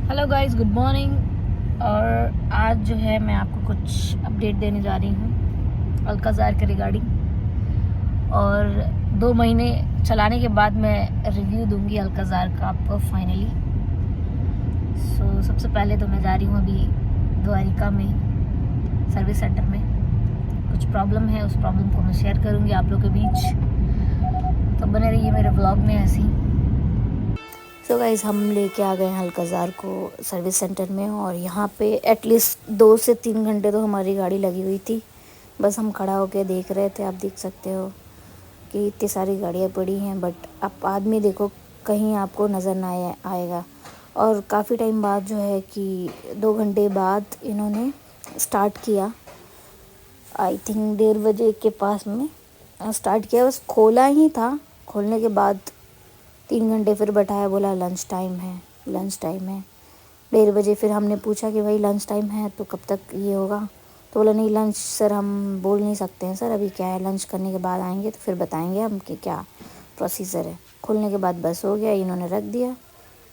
Hello guys, good morning. और आज जो है मैं आपको कुछ अपडेट देने जा रही हूँ अल्काज़ार के रिगार्डिंग। और 2 महीने चलाने के बाद मैं रिव्यू दूंगी अल्काज़ार का आपको फाइनली। सबसे पहले तो मैं जा रही हूँ अभी द्वारिका में सर्विस सेंटर में। कुछ प्रॉब्लम है, उस प्रॉब्लम को मैं शेयर करूँगी आप लोगों के बीच, तो बने रहिए मेरे व्लॉग में ऐसे ही। सो गाइस, हम लेके आ गए हैं अल्काज़ार को सर्विस सेंटर में। और यहाँ पे एटलीस्ट 2 से 3 घंटे तो हमारी गाड़ी लगी हुई थी। बस हम खड़ा होके देख रहे थे। आप देख सकते हो कि इतनी सारी गाड़ियाँ पड़ी हैं, बट आप आदमी देखो कहीं आपको नज़र ना आएगा। और काफ़ी टाइम बाद जो है कि 2 घंटे बाद इन्होंने स्टार्ट किया। आई थिंक 1:30 बजे के पास में स्टार्ट किया। बस खोला ही था, खोलने के बाद 3 घंटे फिर बैठाया, बोला लंच टाइम है, लंच टाइम है। 1:30 बजे फिर हमने पूछा कि भाई लंच टाइम है तो कब तक ये होगा। तो बोला नहीं लंच सर हम बोल नहीं सकते हैं सर, अभी क्या है लंच करने के बाद आएंगे तो फिर बताएंगे हम कि क्या प्रोसीजर है। खोलने के बाद बस हो गया, इन्होंने रख दिया।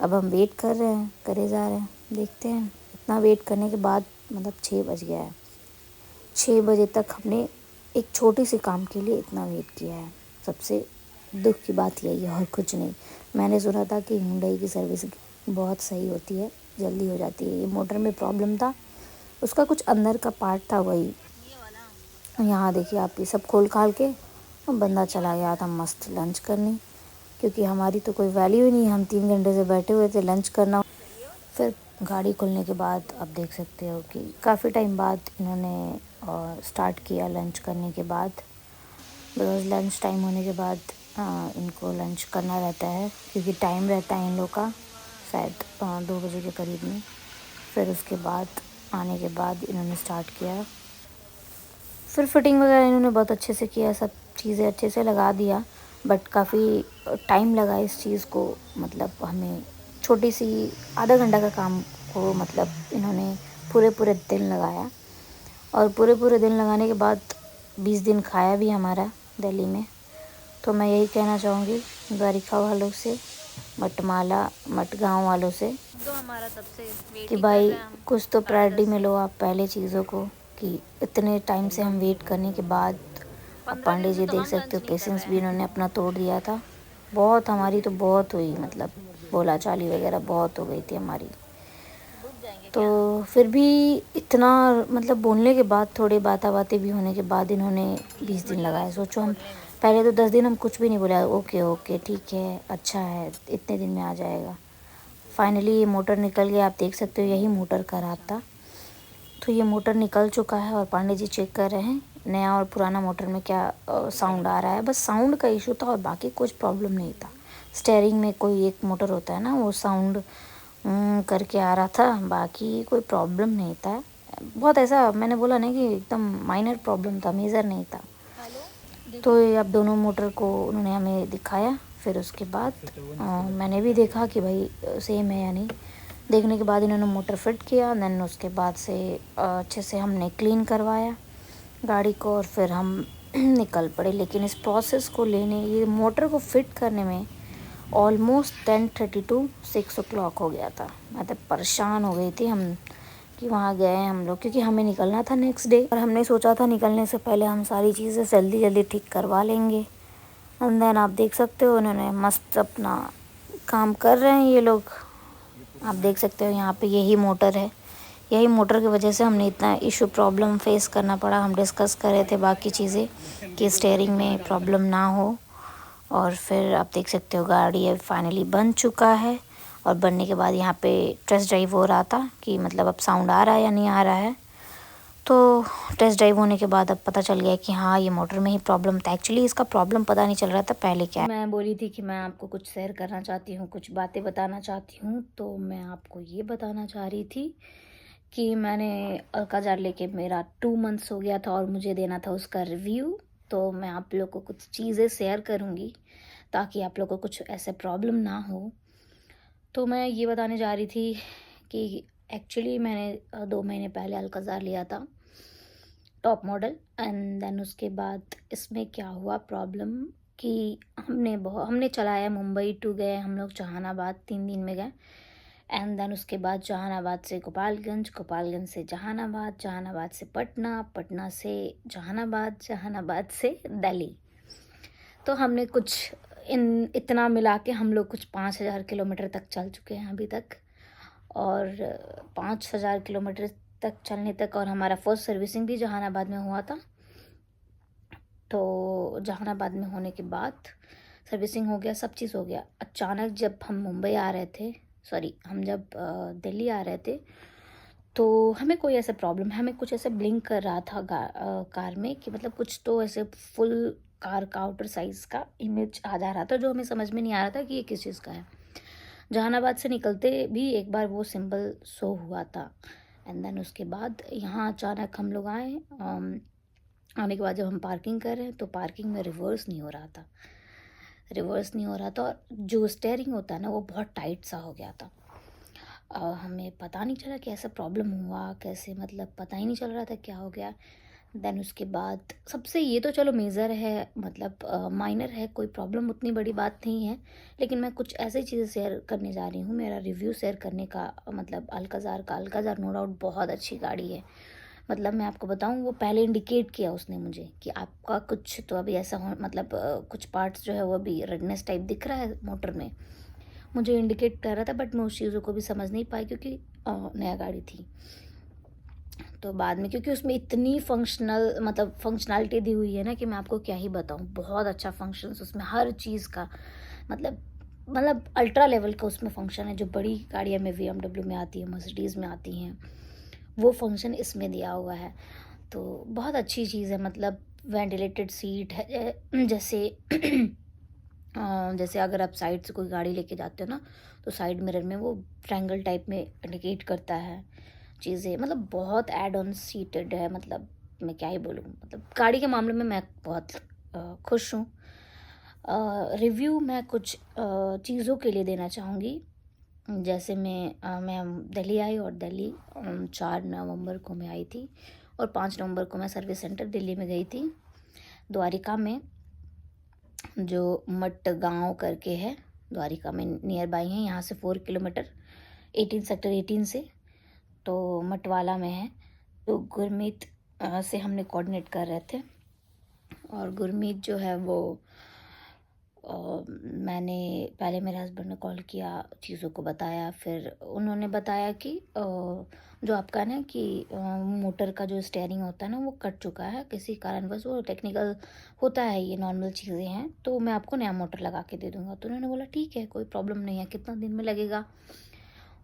अब हम वेट कर रहे हैं, करे जा रहे हैं, देखते हैं। इतना वेट करने के बाद मतलब 6 बज गया है। 6 बजे तक हमने एक छोटी सी काम के लिए इतना वेट किया है। सबसे दुख की बात यही है और कुछ नहीं। मैंने सुना था कि हुंडई की सर्विस बहुत सही होती है, जल्दी हो जाती है। ये मोटर में प्रॉब्लम था, उसका कुछ अंदर का पार्ट था वही। यहाँ देखिए आप, ये सब खोल खाल के बंदा चला गया था मस्त लंच करने, क्योंकि हमारी तो कोई वैल्यू ही नहीं। हम 3 घंटे से बैठे हुए थे लंच करना। फिर गाड़ी खुलने के बाद आप देख सकते हो कि काफ़ी टाइम बाद इन्होंने स्टार्ट किया लंच करने के बाद। बिकॉज़ लंच टाइम होने के बाद इनको लंच करना रहता है, क्योंकि टाइम रहता है इन लोग का शायद 2 बजे के करीब में। फिर उसके बाद आने के बाद इन्होंने स्टार्ट किया। फिर फिटिंग वगैरह इन्होंने बहुत अच्छे से किया, सब चीज़ें अच्छे से लगा दिया। बट काफ़ी टाइम लगा इस चीज़ को, मतलब हमें छोटी सी आधा घंटा का काम को मतलब इन्होंने पूरे पूरे दिन लगाया। और पूरे पूरे दिन लगाने के बाद 20 दिन खाया भी हमारा दिल्ली में। तो मैं यही कहना चाहूँगी द्वारिका वालों से, मटमाला मटगांव वालों से, तो हमारा तब से वेट कि ही कर भाई रहे हैं हम कुछ तो 10:30 प्रायोरिटी में से। लो आप पहले चीज़ों को। कि इतने टाइम से हम वेट करने के बाद अब 15 पांडे दिन से जी तो देख हम सकते लंच हो नहीं कर पेशेंस रहे भी हैं। इन्होंने अपना तोड़ दिया था। बहुत हमारी तो बहुत हुई, मतलब बोला चाली वगैरह बहुत हो गई थी हमारी। रुक जाएंगे तो क्या? फिर भी इतना मतलब बोलने के बाद, थोड़ी बातें भी होने के बाद इन्होंने 20 दिन 20 लगा लगाए। इसको सोचो, हम खोलने में। पहले तो 10 दिन हम कुछ भी नहीं बोला, ओके ओके ठीक है अच्छा है इतने दिन में आ जाएगा। फाइनली ये मोटर निकल गया। आप देख सकते हो यही मोटर खराब था। तो ये मोटर निकल चुका है और पांडे जी चेक कर रहे हैं नया और पुराना मोटर में क्या साउंड आ रहा है। बस साउंड का इशू था और बाकी कुछ प्रॉब्लम नहीं था। स्टेयरिंग में कोई एक मोटर होता है ना, वो साउंड करके आ रहा था, बाकी कोई प्रॉब्लम नहीं था। बहुत ऐसा मैंने बोला नहीं कि एकदम माइनर प्रॉब्लम था, मेजर नहीं था। हेलो, तो देखो। ये अब दोनों मोटर को उन्होंने हमें दिखाया। फिर उसके बाद मैंने भी देखा कि भाई सेम है या नहीं। देखने के बाद इन्होंने मोटर फिट किया। देन उसके बाद से अच्छे से हमने क्लीन करवाया गाड़ी को और फिर हम निकल पड़े। लेकिन इस प्रोसेस को लेने, ये मोटर को फिट करने में ऑलमोस्ट 10:30 टू 6 o'clock हो गया था। मैं तो परेशान हो गई थी हम कि वहाँ गए हम लोग, क्योंकि हमें निकलना था नेक्स्ट डे। और हमने सोचा था निकलने से पहले हम सारी चीज़ें जल्दी जल्दी ठीक करवा लेंगे। एंड देन आप देख सकते हो उन्होंने मस्त अपना काम कर रहे हैं ये लोग। आप देख सकते हो यहाँ पे यही मोटर है। यही मोटर की वजह से हमने इतना इशू प्रॉब्लम फेस करना पड़ा। हम डिस्कस कर रहे थे बाकी चीज़ें कि स्टेयरिंग में प्रॉब्लम ना हो। और फिर आप देख सकते हो गाड़ी अब फाइनली बन चुका है। और बनने के बाद यहाँ पे टेस्ट ड्राइव हो रहा था कि मतलब अब साउंड आ रहा है या नहीं आ रहा है। तो टेस्ट ड्राइव होने के बाद अब पता चल गया कि हाँ ये मोटर में ही प्रॉब्लम था। एक्चुअली इसका प्रॉब्लम पता नहीं चल रहा था पहले क्या है। मैं बोली थी कि मैं आपको कुछ शेयर करना चाहती हूँ, कुछ बातें बताना चाहती हूँ। तो मैं आपको ये बताना चाह रही थी कि मैंने अल्काज़ार लेके मेरा 2 मंथ्स हो गया था और मुझे देना था उसका रिव्यू। तो मैं आप लोग को कुछ चीज़ें शेयर करूँगी ताकि आप लोग को कुछ ऐसे प्रॉब्लम ना हो। तो मैं ये बताने जा रही थी कि एक्चुअली मैंने 2 महीने पहले अल्काज़ार लिया था टॉप मॉडल। एंड देन उसके बाद इसमें क्या हुआ प्रॉब्लम कि हमने चलाया, मुंबई टू गए हम लोग, जहानाबाद 3 दिन में गए। एंड देन उसके बाद जहानाबाद से गोपालगंज, गोपालगंज से जहानाबाद, जहानाबाद से पटना, पटना से जहानाबाद, जहानाबाद से दिल्ली। तो हमने कुछ इतना मिला के हम लोग कुछ 5,000 किलोमीटर तक चल चुके हैं अभी तक। और 5,000 किलोमीटर तक चलने तक, और हमारा फर्स्ट सर्विसिंग भी जहानाबाद में हुआ था। तो जहानाबाद में होने के बाद सर्विसिंग हो गया, सब चीज़ हो गया। अचानक जब हम मुंबई आ रहे थे, सॉरी हम जब दिल्ली आ रहे थे, तो हमें कोई ऐसा प्रॉब्लम, हमें कुछ ऐसे ब्लिंक कर रहा था कार में कि मतलब कुछ तो ऐसे फुल कार का आउटर साइज़ का इमेज आ जा रहा था, जो हमें समझ में नहीं आ रहा था कि ये किस चीज़ का है। जहानाबाद से निकलते भी एक बार वो सिंबल शो हुआ था। एंड देन उसके बाद यहाँ अचानक हम लोग आए। आने के बाद जब हम पार्किंग कर रहे हैं तो पार्किंग में रिवर्स नहीं हो रहा था, रिवर्स नहीं हो रहा था। और जो स्टेयरिंग होता है ना, वो बहुत टाइट सा हो गया था। हमें पता नहीं चला कि ऐसा प्रॉब्लम हुआ कैसे, मतलब पता ही नहीं चल रहा था क्या हो गया। देन उसके बाद सबसे, ये तो चलो मेजर है, मतलब माइनर है, कोई प्रॉब्लम उतनी बड़ी बात नहीं है। लेकिन मैं कुछ ऐसी चीज़ें शेयर करने जा रही हूँ, मेरा रिव्यू शेयर करने का मतलब अल्काज़ार नो डाउट बहुत अच्छी गाड़ी है। मतलब मैं आपको बताऊँ, वो पहले इंडिकेट किया उसने मुझे कि आपका कुछ तो अभी ऐसा हो, मतलब कुछ पार्ट्स जो है वो अभी रेडनेस टाइप दिख रहा है मोटर में, मुझे इंडिकेट कर रहा था। बट मैं उस चीज़ों को भी समझ नहीं पाई क्योंकि नया गाड़ी थी। तो बाद में, क्योंकि उसमें इतनी फंक्शनैलिटी दी हुई है ना कि मैं आपको क्या ही बताऊँ, बहुत अच्छा फंक्शंस उसमें हर चीज़ का, मतलब अल्ट्रा लेवल का उसमें फंक्शन है, जो बड़ी गाड़ियाँ में BMW में आती है, मर्सिडीज़ में आती हैं, वो फंक्शन इसमें दिया हुआ है। तो बहुत अच्छी चीज़ है, मतलब वेंटिलेटेड सीट है, जैसे जैसे अगर आप साइड से कोई गाड़ी लेके जाते हो ना, तो साइड मिरर में वो ट्रायंगल टाइप में इंडिकेट करता है चीज़ें, मतलब बहुत एड ऑन सीटेड है। मतलब मैं क्या ही बोलूँ, मतलब गाड़ी के मामले में मैं बहुत खुश हूँ। रिव्यू मैं कुछ चीज़ों के लिए देना चाहूँगी। जैसे मैं दिल्ली आई, और दिल्ली 4 नवंबर को मैं आई थी, और 5 नवंबर को मैं सर्विस सेंटर दिल्ली में गई थी, द्वारिका में, जो मट गाँव करके है, द्वारिका में नियर बाई है, यहाँ से 4 किलोमीटर 18 सेक्टर 18 से, तो मटवाला में है। तो गुरमीत से हमने कोऑर्डिनेट कर रहे थे, और गुरमीत जो है वो मैंने पहले मेरे हस्बैंड ने कॉल किया, चीज़ों को बताया, फिर उन्होंने बताया कि जो आपका ना कि मोटर का जो स्टेयरिंग होता है ना, वो कट चुका है किसी कारणवश, वो टेक्निकल होता है, ये नॉर्मल चीज़ें हैं, तो मैं आपको नया मोटर लगा के दे दूँगा। तो उन्होंने बोला ठीक है, कोई प्रॉब्लम नहीं है, कितना दिन में लगेगा?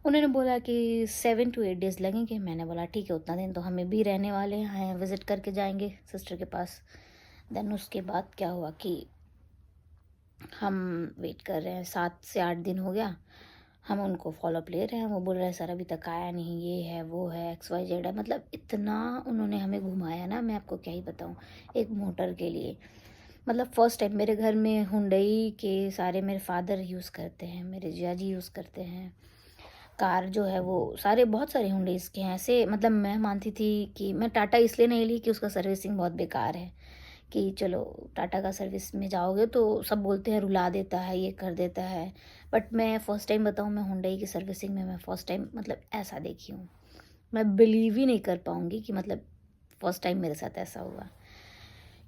उन्होंने बोला कि 7 to 8 डेज़ लगेंगे। मैंने बोला ठीक है, उतना दिन तो हमें भी रहने वाले हैं, विज़िट करके जाएंगे सिस्टर के पास। देन उसके बाद क्या हुआ कि हम वेट कर रहे हैं, 7 से 8 दिन हो गया, हम उनको फॉलोअप ले रहे हैं। वो बोल रहे हैं सर अभी तक आया नहीं, ये है वो है XYZ है, मतलब इतना उन्होंने हमें घुमाया ना, मैं आपको क्या ही बताऊँ, एक मोटर के लिए। मतलब फर्स्ट टाइम मेरे घर में हुंडई के सारे मेरे फादर यूज़ करते हैं, मेरे जिया जी यूज़ करते हैं। कार जो है वो सारे, बहुत सारे हुंडईज़ के हैं ऐसे। मतलब मैं मानती थी कि मैं टाटा इसलिए नहीं ली कि उसका सर्विसिंग बहुत बेकार है, कि चलो टाटा का सर्विस में जाओगे तो सब बोलते हैं रुला देता है, ये कर देता है। बट मैं फ़र्स्ट टाइम बताऊँ, मैं हुंडई की सर्विसिंग में मैं फ़र्स्ट टाइम मतलब ऐसा देखी हूँ। मैं बिलीव ही नहीं कर पाऊँगी कि मतलब फ़र्स्ट टाइम मेरे साथ ऐसा हुआ।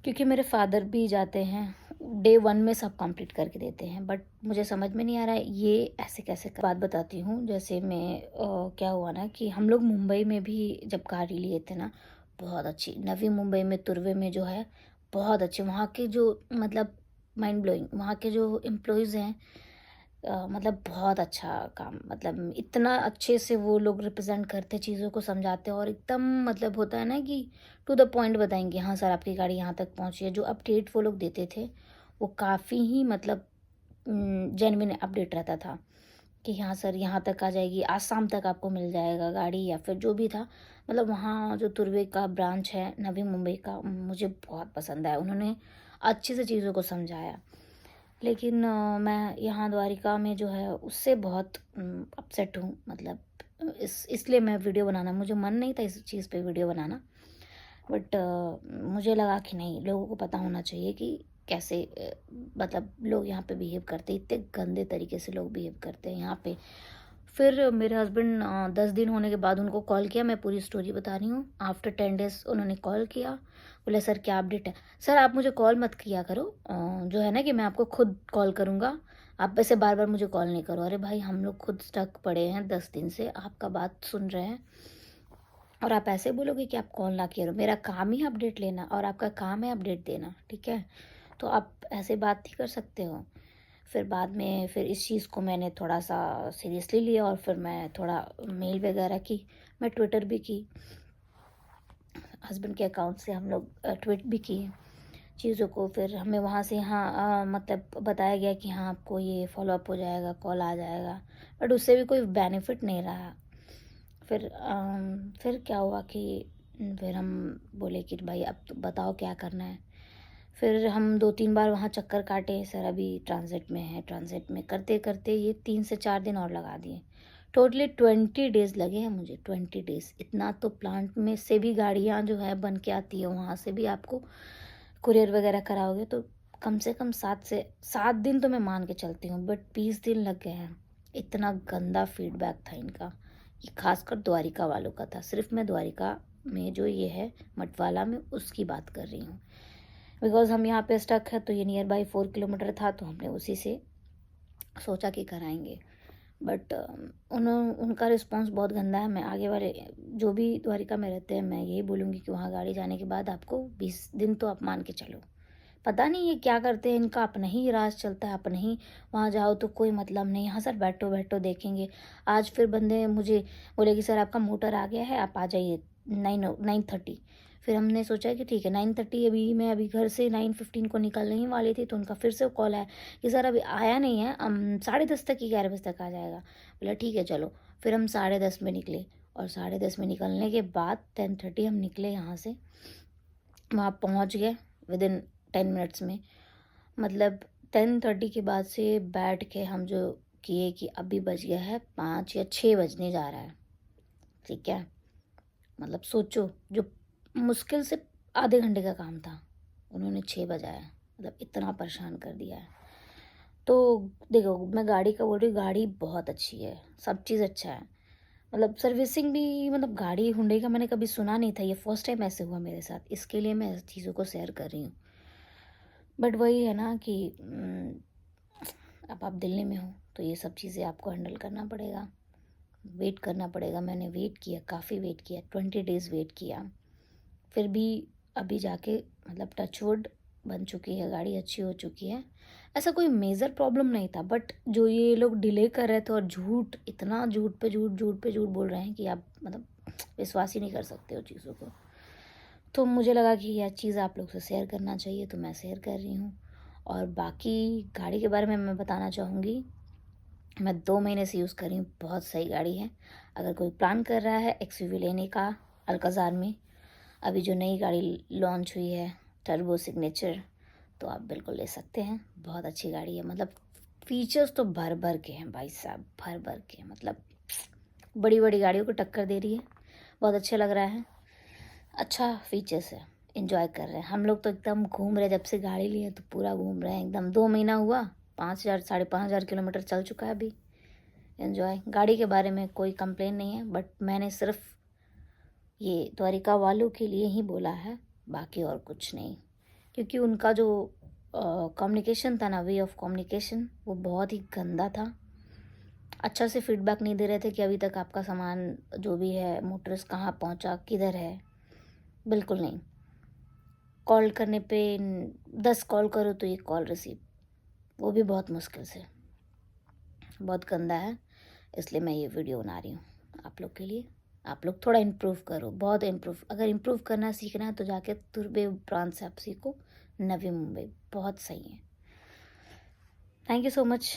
क्योंकि मेरे फादर भी जाते हैं, डे 1 में सब कंप्लीट करके देते हैं, बट मुझे समझ में नहीं आ रहा है ये ऐसे कैसे बात बताती हूँ। जैसे मैं क्या हुआ ना कि हम लोग मुंबई में भी जब गाड़ी लिए थे ना, बहुत अच्छी नवी मुंबई में तुर्वे में जो है, बहुत अच्छे वहाँ के जो, मतलब माइंड ब्लोइंग, वहाँ के जो एम्प्लॉयज़ हैं, मतलब बहुत अच्छा काम, मतलब इतना अच्छे से वो लोग रिप्रेजेंट करते, चीज़ों को समझाते, और एकदम मतलब होता है ना कि टू द पॉइंट बताएंगे, हाँ सर आपकी गाड़ी यहाँ तक पहुँची है। जो अपडेट वो लोग देते थे वो काफ़ी ही मतलब जेन्युइन अपडेट रहता था कि हाँ सर यहाँ तक आ जाएगी, आज शाम तक आपको मिल जाएगा गाड़ी, या फिर जो भी था। मतलब वहाँ जो तुर्वे का ब्रांच है नवी मुंबई का, मुझे बहुत पसंद आया, उन्होंने अच्छे से चीज़ों को समझाया। लेकिन मैं यहाँ द्वारिका में जो है उससे बहुत अपसेट हूँ। मतलब इसलिए मैं वीडियो बनाना, मुझे मन नहीं था इस चीज़ पे वीडियो बनाना, बट मुझे लगा कि नहीं, लोगों को पता होना चाहिए कि कैसे मतलब लोग यहाँ पे बिहेव करते हैं, इतने गंदे तरीके से लोग बिहेव करते हैं यहाँ पे। फिर मेरे हस्बैंड 10 दिन होने के बाद उनको कॉल किया, मैं पूरी स्टोरी बता रही हूँ। आफ्टर 10 डेज़ उन्होंने कॉल किया, बोले सर क्या अपडेट है? सर आप मुझे कॉल मत किया करो, जो है ना कि मैं आपको खुद कॉल करूँगा, आप ऐसे बार बार मुझे कॉल नहीं करो। अरे भाई हम लोग खुद स्टक पड़े हैं 10 दिन से, आपका बात सुन रहे हैं और आप ऐसे बोलोगे कि आप कॉल ना किया करो। मेरा काम ही अपडेट लेना और आपका काम है अपडेट देना, ठीक है? तो आप ऐसे बात नहीं कर सकते हो। फिर बाद में फिर इस चीज़ को मैंने थोड़ा-सा सीरियसली लिया और फिर मैं थोड़ा मेल वगैरह की, मैं ट्विटर भी की, हस्बैंड के अकाउंट से हम लोग ट्वीट भी किए चीज़ों को। फिर हमें वहाँ से यहाँ मतलब बताया गया कि हाँ आपको ये फॉलोअप हो जाएगा, कॉल आ जाएगा, बट उससे भी कोई बेनिफिट नहीं रहा। फिर क्या हुआ कि फिर हम बोले कि भाई अब तो बताओ क्या करना है। फिर हम 2-3 बार वहाँ चक्कर काटे, सर अभी ट्रांज़िट में है, ट्रांज़िट में करते-करते ये 3 से 4 दिन और लगा दिए। टोटली 20 डेज़ लगे हैं मुझे, 20 डेज़। इतना तो प्लांट में से भी गाड़ियाँ जो है बन के आती है, वहाँ से भी आपको कुरियर वगैरह कराओगे तो कम से कम 7 दिन तो मैं मान के चलती हूँ, बट 20 दिन लग गए हैं। इतना गंदा फीडबैक था इनका, ये खासकर द्वारिका वालों का था। सिर्फ मैं द्वारिका में जो ये है मटवाला में उसकी बात कर रही हूँ, बिकॉज़ हम यहाँ पे स्टक है तो ये नियर बाई 4 किलोमीटर था तो हमने उसी से सोचा कि कराएंगे। बट उनका रिस्पॉन्स बहुत गंदा है। मैं आगे वाले जो भी द्वारिका में रहते हैं मैं यही बोलूँगी कि वहाँ गाड़ी जाने के बाद आपको 20 दिन तो आप मान के चलो। पता नहीं ये क्या करते हैं, इनका अपना ही राज चलता है, अपना ही। वहाँ जाओ तो कोई मतलब नहीं, हाँ सर बैठो बैठो देखेंगे। आज फिर बंदे मुझे बोले कि सर आपका मोटर आ गया है, आप आ जाइए 9:30। फिर हमने सोचा कि ठीक है 9:30, मैं अभी घर से 9:15 को निकलने ही वाली थी तो उनका फिर से कॉल आया कि सर अभी आया नहीं है, 10:30 तक, 11 बजे तक आ जाएगा। बोला ठीक है चलो। फिर हम 10:30 में निकले और 10:30 में निकलने के बाद 10:30 हम निकले यहाँ से, वहाँ पहुँच गए विदिन 10 मिनट्स में। मतलब 10:30 के बाद से बैठ के हम जो किए कि अभी बज गया है 5 या 6 बजने जा रहा है, ठीक है? मतलब सोचो, जो मुश्किल से आधे घंटे का काम था उन्होंने 6 बजाया, मतलब इतना परेशान कर दिया है। तो देखो मैं गाड़ी का बोल रही हूँ, गाड़ी बहुत अच्छी है, सब चीज़ अच्छा है, मतलब सर्विसिंग भी, मतलब गाड़ी हुंडई का मैंने कभी सुना नहीं था, ये फर्स्ट टाइम ऐसे हुआ मेरे साथ, इसके लिए मैं इस चीज़ों को शेयर कर रही हूँ। बट वही है ना कि अब आप दिल्ली में हो तो ये सब चीज़ें आपको हैंडल करना पड़ेगा, वेट करना पड़ेगा। मैंने वेट किया, काफ़ी वेट किया, 20 डेज़ वेट किया, फिर भी अभी जाके मतलब टचवुड बन चुकी है, गाड़ी अच्छी हो चुकी है। ऐसा कोई मेजर प्रॉब्लम नहीं था, बट जो ये लोग डिले कर रहे थे और झूठ, इतना झूठ पे झूठ, झूठ पे झूठ बोल रहे हैं कि आप मतलब विश्वास ही नहीं कर सकते हो चीज़ों को। तो मुझे लगा कि यह चीज़ आप लोग से शेयर करना चाहिए तो मैं शेयर कर रही हूँ। और बाकी गाड़ी के बारे में मैं बताना चाहूँगी, मैं 2 महीने से यूज़ कर रही हूँ, बहुत सही गाड़ी है। अगर कोई प्लान कर रहा है एक्सयूवी लेने का अल्काज़ार में, अभी जो नई गाड़ी लॉन्च हुई है टर्बो सिग्नेचर, तो आप बिल्कुल ले सकते हैं। बहुत अच्छी गाड़ी है, मतलब फीचर्स तो भर भर के हैं भाई साहब, भर भर के, मतलब बड़ी बड़ी गाड़ियों को टक्कर दे रही है। बहुत अच्छा लग रहा है, अच्छा फीचर्स है, एंजॉय कर रहे हैं हम लोग तो एकदम घूम रहे हैं। जब से गाड़ी ली है तो पूरा घूम रहे हैं एकदम। 2 महीना हुआ, 5,000 5,500 किलोमीटर चल चुका है अभी। एंजॉय, गाड़ी के बारे में कोई कंप्लेन नहीं है, बट मैंने सिर्फ ये द्वारिका वालों के लिए ही बोला है, बाकी और कुछ नहीं। क्योंकि उनका जो कम्युनिकेशन था ना, वे ऑफ कम्युनिकेशन, वो बहुत ही गंदा था। अच्छा से फीडबैक नहीं दे रहे थे कि अभी तक आपका सामान जो भी है मोटर्स कहाँ पहुँचा, किधर है, बिल्कुल नहीं। कॉल करने पे 10 कॉल करो तो 1 कॉल रिसीव, वो भी बहुत मुश्किल से। बहुत गंदा है, इसलिए मैं ये वीडियो बना रही हूँ आप लोग के लिए। आप लोग थोड़ा इम्प्रूव करो, बहुत इम्प्रूव। अगर इम्प्रूव करना सीखना है तो जाके तुर्बे ब्रांच से आप सीखो, नवी मुंबई बहुत सही है। Thank you so much.